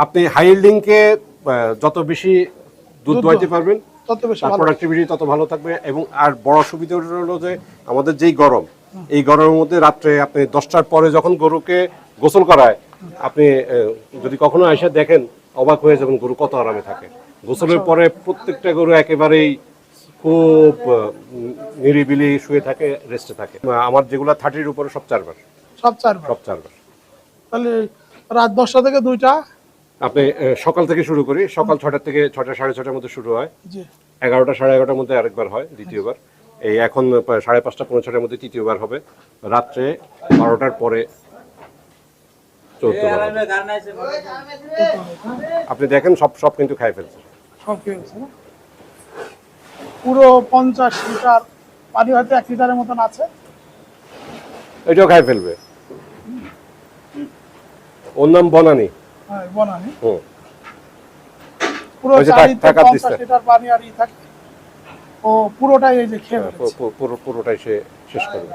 আপনি হাই ইল্ডিংকে যত বেশি দুধ দোয়াইতে পারবেন তত বেশি তার ভালো। প্রোডাক্টিভিটি তত ভালো থাকবে। এবং আর বড় সুবিধা হলো যে আমাদের যেই গরম, এই গরমের মধ্যে রাত্রে আপনি 10টার পরে যখন গরুকে গোসল করায়, আপনি যদি কখনো এসে দেখেন অবাক হয়ে যাবেন গরু কত আরামে থাকে। গোসলের পরে প্রত্যেকটা গরু একেবারেই খুব নিরিবিলি শুয়ে থাকে, রেস্টে থাকে। আমার যেগুলো 30-র উপরে সব 4 বার, সব 4বার। সব 4 বার। তাহলে রাত 10টা থেকে 2টা। আপনি সকাল থেকে শুরু করি, সকাল 6টা থেকে 6টা 6:30টার মধ্যে শুরু হয়, জি 11টা 11:30টার মধ্যে আরেকবার হয় দ্বিতীয়বার, এই এখন 5:30 পৌনে 6টার মধ্যে তৃতীয়বার হবে, রাত্রে 12টার পরে 14বার হবে। আপনি দেখেন সব সব কিন্তু খাই ফেলছে। সব কি হয়েছে না? পুরো 50 লিটার পানি হয়তো 1 লিটারের মতন আছে। এটাও খাই ফেলবে। ওর নাম বনানি। হ্যাঁ বনানি। হুম। পুরো ওই যে চারিতে টাকা 50 দিচ্ছে। লিটার পানি আর ই থাকে। ও পুরোটাই এই যে খেয়ে ফেলেছে। পুরোটাই সে শেষ করবে।